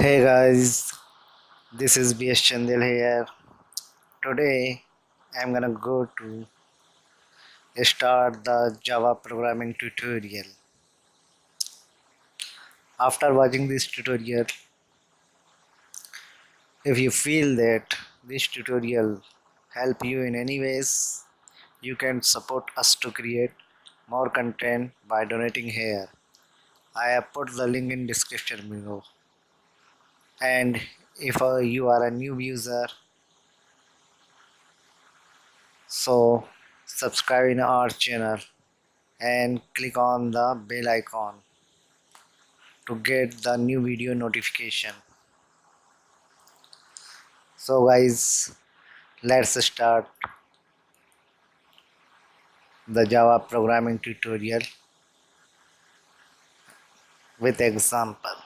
Hey guys, this is BS Chandil here. Today I'm gonna go to start the Java programming tutorial. After watching this tutorial, if you feel that this tutorial help you in any ways, you can support us to create more content by donating here. I have put the link in description below. And if you are a new user, so subscribe in our channel and click on the bell icon to get the new video notification. So guys, let's start the Java programming tutorial with example.